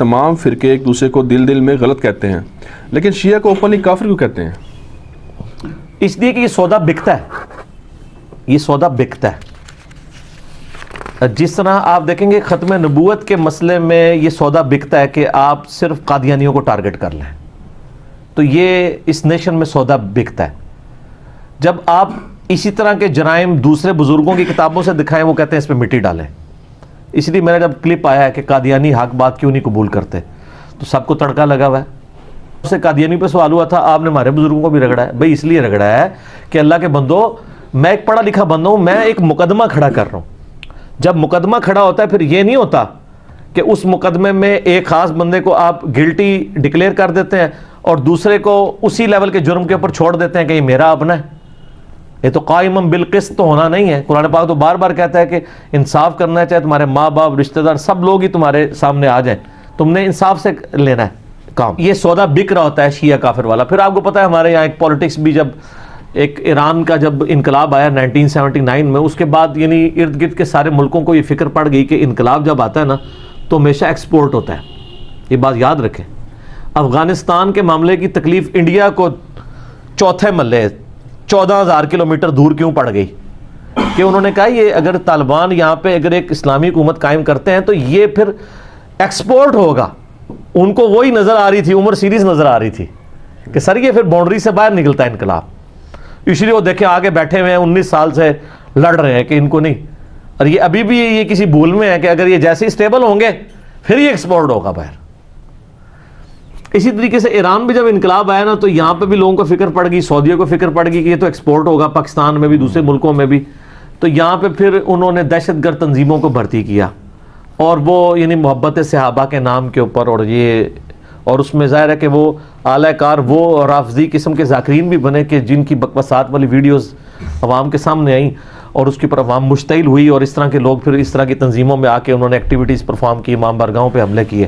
تمام فرقے ایک دوسرے کو دل دل میں غلط کہتے ہیں، لیکن شیعہ کو اوپنلی کافر کیوں کہتے ہیں؟ اس لیے کہ یہ سودا بکتا ہے، یہ سودا بکتا ہے۔ جس طرح آپ دیکھیں گے ختم نبوت کے مسئلے میں یہ سودا بکتا ہے کہ آپ صرف قادیانیوں کو ٹارگٹ کر لیں، تو یہ اس نیشن میں سودا بکتا ہے۔ جب آپ اسی طرح کے جرائم دوسرے بزرگوں کی کتابوں سے دکھائیں، وہ کہتے ہیں اس پہ مٹی ڈالیں۔ اس لیے میرا جب کلپ آیا ہے کہ قادیانی حق بات کیوں نہیں قبول کرتے، تو سب کو تڑکا لگا ہوا ہے۔ اس سے قادیانی پہ سوال ہوا تھا، آپ نے ہمارے بزرگوں کو بھی رگڑا ہے۔ بھائی اس لیے رگڑا ہے کہ اللہ کے بندو، میں ایک پڑھا لکھا بندہ ہوں، میں ایک مقدمہ کھڑا کر رہا ہوں۔ جب مقدمہ کھڑا ہوتا ہے پھر یہ نہیں ہوتا کہ اس مقدمے میں ایک خاص بندے کو آپ گلٹی ڈکلیئر کر دیتے ہیں اور دوسرے کو اسی لیول کے جرم کے اوپر چھوڑ دیتے ہیں کہ یہ میرا اپنا ہے۔ یہ تو قائم بالقسط تو ہونا نہیں ہے۔ قرآن پاک تو بار بار کہتا ہے کہ انصاف کرنا ہے، چاہے تمہارے ماں باپ رشتہ دار سب لوگ ہی تمہارے سامنے آ جائیں، تم نے انصاف سے لینا ہے کام۔ یہ سودا بک رہا ہوتا ہے شیعہ کافر والا۔ پھر آپ کو پتا ہے ہمارے یہاں ایک پولیٹکس بھی، جب ایک ایران کا جب انقلاب آیا 1979 میں، اس کے بعد یعنی ارد گرد کے سارے ملکوں کو یہ فکر پڑ گئی کہ انقلاب جب آتا ہے نا تو ہمیشہ ایکسپورٹ ہوتا ہے۔ یہ بات یاد رکھیں۔ افغانستان کے معاملے کی تکلیف انڈیا کو چوتھے محلے 14,000 کلومیٹر دور کیوں پڑ گئی؟ کہ انہوں نے کہا یہ اگر طالبان یہاں پہ اگر ایک اسلامی حکومت قائم کرتے ہیں تو یہ پھر ایکسپورٹ ہوگا۔ ان کو وہی نظر آ رہی تھی، عمر سیریز نظر آ رہی تھی کہ سر یہ پھر باؤنڈری سے باہر نکلتا ہے انقلاب۔ اس لیے وہ دیکھیں آگے بیٹھے ہوئے ہیں 19 سال سے لڑ رہے ہیں کہ ان کو نہیں، اور یہ ابھی بھی یہ کسی بھول میں ہے کہ اگر یہ جیسے اسٹیبل ہوں گے پھر یہ ایکسپورٹ ہوگا باہر۔ اسی طریقے سے ایران بھی جب انقلاب آیا نا تو یہاں پہ بھی لوگوں کو فکر پڑ گئی، سعودیہ کو فکر پڑ گئی کہ یہ تو ایکسپورٹ ہوگا پاکستان میں بھی دوسرے ملکوں میں بھی، تو یہاں پہ پھر انہوں نے دہشت گرد تنظیموں کو بھرتی کیا، اور وہ یعنی محبت صحابہ کے نام کے اوپر، اور اس میں ظاہر ہے کہ وہ اعلی کار وہ رافضی قسم کے ذاکرین بھی بنے کہ جن کی بکواسات والی ویڈیوز عوام کے سامنے آئیں اور اس کے اوپر عوام مشتعل ہوئی، اور اس طرح کے لوگ پھر اس طرح کی تنظیموں میں آ کے انہوں نے ایکٹیویٹیز پرفارم کی، امام بارگاہوں پہ حملے کیے۔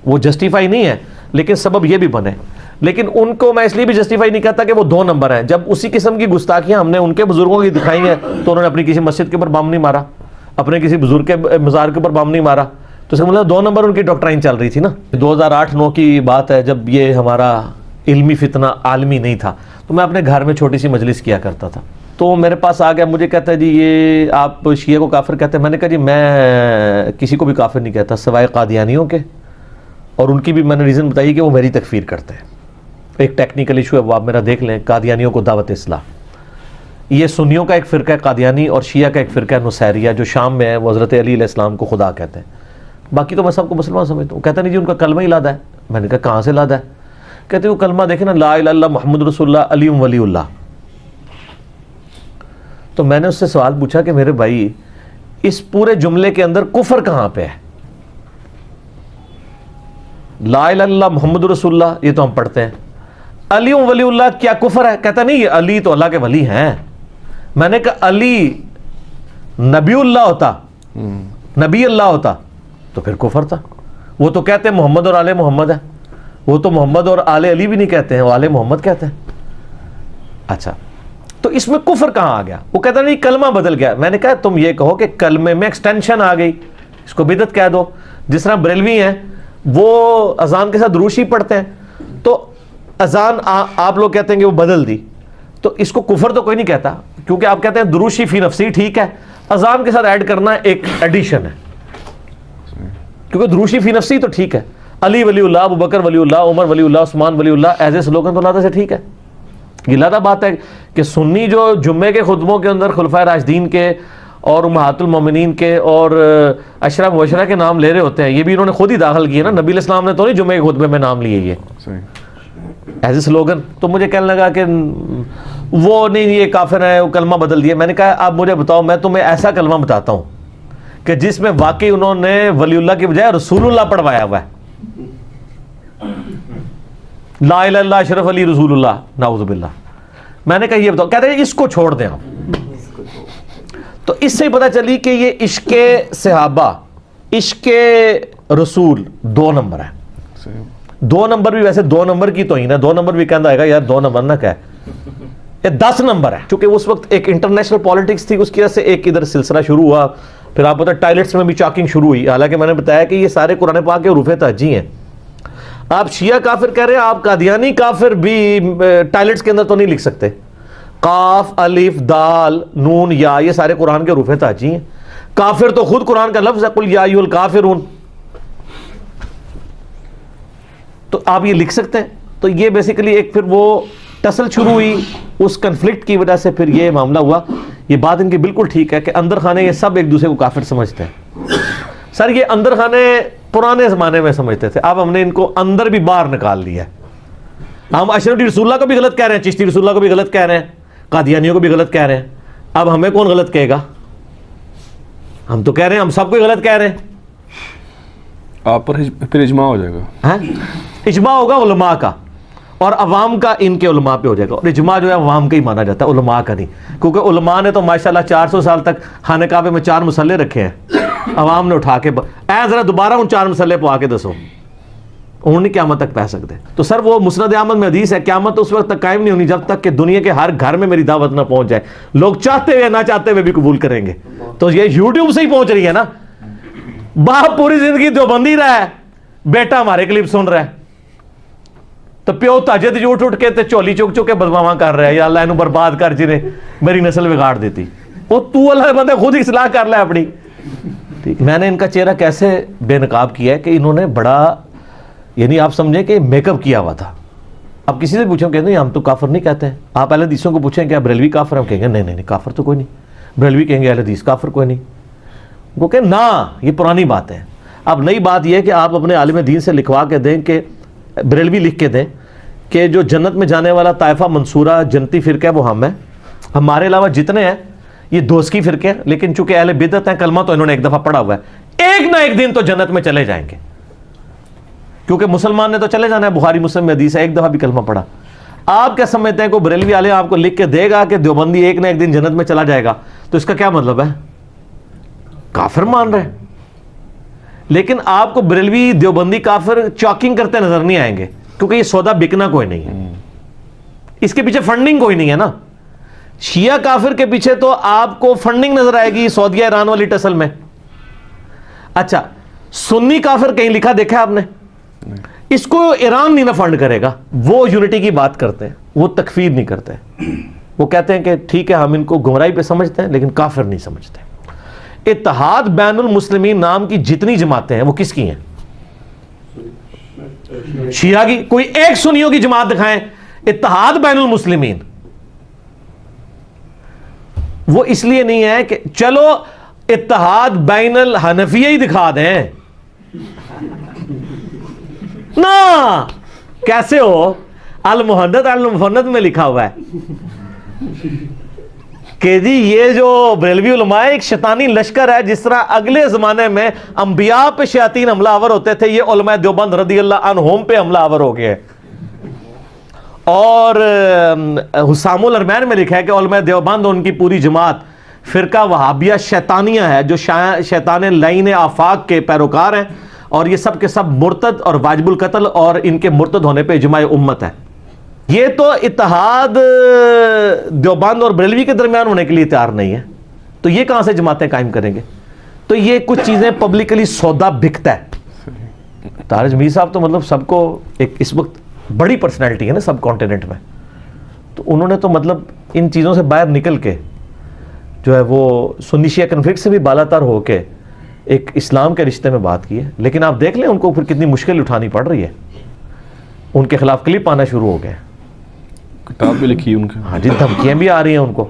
وہ جسٹیفائی نہیں ہے، لیکن سبب یہ بھی بنے۔ لیکن ان کو میں اس لیے بھی جسٹیفائی نہیں کہتا کہ وہ 2 نمبر ہیں۔ جب اسی قسم کی گستاخیاں ہم نے ان کے بزرگوں کی دکھائی ہیں تو انہوں نے اپنی کسی مسجد کے اوپر بم نہیں مارا، اپنے کسی بزرگ کے مزار کے اوپر بم نہیں مارا، تو اس کا مطلب 2 نمبر ان کی ڈاکٹرائن چل رہی تھی نا۔ 2008-9 کی بات ہے جب یہ ہمارا علمی فتنہ عالمی نہیں تھا، تو میں اپنے گھر میں چھوٹی سی مجلس کیا کرتا تھا، تو میرے پاس آ گیا، مجھے کہتا ہے جی یہ آپ شیعہ کو کافر کہتے ہیں۔ میں نے کہا جی میں کسی کو بھی کافر نہیں کہتا سوائے قادیانیوں کے، اور ان کی بھی میں نے ریزن بتائی کہ وہ میری تکفیر کرتے ہیں۔ ایک ٹیکنیکل ایشو ہے وہ آپ میرا دیکھ لیں، قادیانیوں کو دعوت اصلاح۔ یہ سنیوں کا ایک فرقہ ہے قادیانی، اور شیعہ کا ایک فرقہ ہے نصیریہ جو شام میں ہے، وہ حضرت علی علیہ السلام کو خدا کہتے ہیں۔ باقی تو میں سب کو مسلمان سمجھتا ہوں۔ کہتا نہیں جی ان کا کلمہ ہی لادا ہے۔ میں نے کہا کہاں سے لادا ہے؟ کہتے وہ کلمہ دیکھیں نا، لا الہ الا اللہ محمد رسول اللہ علی ولی اللہ۔ تو میں نے اس سے سوال پوچھا کہ میرے بھائی اس پورے جملے کے اندر کفر کہاں پہ ہے؟ لا الہ الا اللہ محمد رسول اللہ یہ تو ہم پڑھتے ہیں، علی ولی اللہ کیا کفر ہے؟ کہتا نہیں یہ علی تو اللہ کے ولی ہیں۔ میں نے کہا علی نبی اللہ ہوتا، نبی اللہ ہوتا تو پھر کفر تھا۔ وہ تو کہتے ہیں محمد اور آل محمد ہے، وہ تو محمد اور آل علی بھی نہیں کہتے ہیں، وہ آل محمد کہتے ہیں۔ اچھا تو اس میں کفر کہاں آ گیا؟ وہ کہتا نہیں کلمہ بدل گیا۔ میں نے کہا تم یہ کہو کہ کلمے میں ایکسٹینشن آ گئی، اس کو بدعت کہہ دو۔ جس طرح بریلوی ہیں وہ اذان کے ساتھ روشی پڑھتے ہیں، تو اذان آپ لوگ کہتے ہیں کہ وہ بدل دی، تو اس کو کفر تو کوئی نہیں کہتا، کیونکہ آپ کہتے ہیں دروشی فی نفسی ٹھیک ہے، اذان کے ساتھ ایڈ کرنا ایک ایڈیشن ہے، کیونکہ دروشی فی نفسی تو ٹھیک ہے، علی ولی اللہ، ابو بکر ولی اللہ، عمر ولی اللہ، عثمان ولی اللہ ایز اے سلوگن تو لادا سے ٹھیک ہے۔ یہ لادا بات ہے کہ سنی جو جمعے کے خطبوں کے اندر خلفائے راشدین کے اور امہات المومنین کے اور اشرا مبشرہ کے نام لے رہے ہوتے ہیں، یہ بھی انہوں نے خود ہی داخل کیے نا، نبی علیہ السلام نے تو نہیں جمعے کے خطبے میں نام لیے یہ ایز اے سلوگن۔ تو مجھے کہنے لگا کہ وہ نہیں یہ کافر ہے، وہ کلمہ بدل دیا۔ میں نے کہا آپ مجھے بتاؤ، میں تمہیں ایسا کلمہ بتاتا ہوں کہ جس میں واقعی انہوں نے ولی اللہ کی بجائے رسول اللہ پڑھوایا ہوا ہے، لا الہ الا اللہ اشرف علی رسول اللہ، نعوذ باللہ۔ میں نے کہا یہ بتاؤ، کہتے ہیں اس کو چھوڑ دیں آپ۔ تو اس سے پتہ چلی کہ یہ عشق صحابہ، عشق رسول 2 نمبر ہے۔ 2 نمبر بھی ویسے 2 نمبر کی توہین ہے، 2 نمبر بھی کہنا آئے گا یار 2 نمبر نہ کہے، یہ 10 نمبر ہے۔ چونکہ اس وقت ایک انٹرنیشنل پالیٹکس تھی، اس کی وجہ سے ایک ادھر سلسلہ شروع ہوا، پھر آپ بتائیں ٹائلٹس میں بھی چاکنگ شروع ہوئی، حالانکہ میں نے بتایا کہ یہ سارے قرآن پاک کے حروف تہجی ہیں. آپ شیعہ کافر کہہ رہے ہیں، آپ قادیانی کافر بھی ٹائلٹس کے اندر تو نہیں لکھ سکتے. قاف الف دال نون یا یہ سارے قرآن کے حروف تہجی ہیں. کافر تو خود قرآن کا لفظ ہے، قل یا ایھا الکافرون، تو آپ یہ لکھ سکتے ہیں. تو یہ بیسیکلی ایک پھر وہ ٹسل شروع ہوئی، اس کنفلکٹ کی وجہ سے پھر یہ معاملہ ہوا. یہ بات ان کی بالکل ٹھیک ہے کہ اندر خانے یہ سب ایک دوسرے کو کافر سمجھتے ہیں. سر یہ اندر خانے پرانے زمانے میں سمجھتے تھے، اب ہم نے ان کو اندر بھی باہر نکال لیا ہے. ہم اشرفی رسول اللہ کو بھی غلط کہہ رہے ہیں، چشتی رسول اللہ کو بھی غلط کہہ رہے ہیں، قادیانیوں کو بھی غلط کہہ رہے ہیں. اب ہمیں کون غلط کہے گا؟ ہم تو کہہ رہے ہیں، ہم سب کو غلط کہہ رہے ہیں. آپ پر پھر اجماع ہو جائے گا. اجماع ہوگا علماء کا، اور عوام کا ان کے علماء پہ ہو جائے گا. اور اجماع جو ہے عوام کا ہی مانا جاتا ہے، علماء کا نہیں. کیونکہ علماء نے تو ماشاءاللہ 400 سال تک خانہ کعبے میں 4 مسلے رکھے ہیں، عوام نے اٹھا کے ذرا دوبارہ ان 4 مسلے پہ آ کے دسو، انہوں نے قیامت تک پہ سکتے. تو سر وہ مسند احمد میں حدیث ہے، قیامت اس وقت تک قائم نہیں ہونی جب تک کہ دنیا کے ہر گھر میں میری دعوت نہ پہنچ جائے. لوگ چاہتے ہوئے نہ چاہتے ہوئے بھی قبول کریں گے. تو یہ یوٹیوب سے ہی پہنچ رہی ہے نا. باپ پوری زندگی دیوبندی رہا ہے، بیٹا ہمارے کلپ سن رہا ہے، تو پیو تہجد اٹھ کے تے چولی چک چک کے بدماواں کر رہا ہے، یا اللہ انہوں برباد کر جنہیں میری نسل بگاڑ دیتی. وہ تو اللہ بندے خود اصلاح کر لے اپنی. ٹھیک، میں نے ان کا چہرہ کیسے بے نقاب کیا ہے کہ انہوں نے بڑا، یعنی آپ سمجھیں کہ میک اپ کیا ہوا تھا. اب کسی سے پوچھیں کہتے ہیں ہم تو کافر نہیں کہتے ہیں. آپ اہل حدیثوں کو پوچھیں کہ بریلوی کافر، ہم کہیں گے نہیں نہیں کافر تو کوئی نہیں. بریلوی کہیں گے اہل حدیث کافر کوئی نہیں. وہ کہ نا یہ پرانی بات ہے. اب نئی بات یہ ہے کہ آپ اپنے عالم دین سے لکھوا کے دیں، کہ بریلوی لکھ کے دیں کہ جو جنت میں جانے والا طائفہ منصورہ جنتی فرقہ ہے وہ ہم ہیں، ہمارے علاوہ جتنے ہیں یہ دوستی فرقے ہیں، لیکن چونکہ اہل بدعت ہیں، کلمہ تو انہوں نے ایک دفعہ پڑھا ہوا ہے، ایک نہ ایک دن تو جنت میں چلے جائیں گے. کیونکہ مسلمان نے تو چلے جانا ہے، بخاری مسلم میں حدیث ہے، ایک دفعہ بھی کلمہ پڑھا. آپ کیا سمجھتے ہیں کہ بریلوی والے آپ کو لکھ کے دے گا کہ دیوبندی ایک نہ ایک دن جنت میں چلا جائے گا، تو اس کا کیا مطلب ہے؟ کافر مان رہے. لیکن آپ کو بریلوی دیوبندی کافر چاکنگ کرتے نظر نہیں آئیں گے، کیونکہ یہ سودا بکنا کوئی نہیں ہے، اس کے پیچھے فنڈنگ کوئی نہیں ہے نا. شیعہ کافر کے پیچھے تو آپ کو فنڈنگ نظر آئے گی سعودیہ ایران والی ٹسل میں. اچھا سنی کافر کہیں لکھا دیکھا آپ نے؟ اس کو ایران نہیں نہ فنڈ کرے گا. وہ یونٹی کی بات کرتے ہیں، وہ تکفیر نہیں کرتے. وہ کہتے ہیں کہ ٹھیک ہے ہم ان کو گمراہی پہ سمجھتے ہیں لیکن کافر نہیں سمجھتے. اتحاد بین المسلمین نام کی جتنی جماعتیں ہیں وہ کس کی ہیں؟ شیعہ کی. کوئی ایک سنیوں کی جماعت دکھائیں اتحاد بین المسلمین. وہ اس لیے نہیں ہے کہ چلو اتحاد بین الحنفیہ ہی دکھا دیں نا. کیسے ہو؟ المحدث المفند میں لکھا ہوا ہے کہ جی یہ جو بریلوی علماء ایک شیطانی لشکر ہے. جس طرح اگلے زمانے میں انبیاء پہ شیاطین حملہ آور ہوتے تھے، یہ علماء دیوبند رضی اللہ عنہم پہ حملہ آور ہو گئے. اور حسام الارمین میں لکھا ہے کہ علماء دیوبند ان کی پوری جماعت فرقہ وہابیہ شیطانیہ ہے، جو شیطان لعین آفاق کے پیروکار ہیں، اور یہ سب کے سب مرتد اور واجب القتل، اور ان کے مرتد ہونے پہ اجماع امت ہے. یہ تو اتحاد دیوبند اور بریلوی کے درمیان ہونے کے لیے تیار نہیں ہے، تو یہ کہاں سے جماعتیں قائم کریں گے؟ تو یہ کچھ چیزیں پبلکلی سودا بکتا ہے. طارق میر صاحب تو مطلب سب کو ایک اس وقت بڑی پرسنالٹی ہے نا سب کانٹیننٹ میں، تو انہوں نے تو مطلب ان چیزوں سے باہر نکل کے جو ہے وہ سنی شیعہ کنفلکٹ سے بھی بالاتر ہو کے ایک اسلام کے رشتے میں بات کی ہے. لیکن آپ دیکھ لیں ان کو پھر کتنی مشکل اٹھانی پڑ رہی ہے. ان کے خلاف کلپ آنا شروع ہو گئے، کتاب بھی لکھی ان کی. ہاں جی، دھمکیاں بھی آ رہی ہیں ان کو.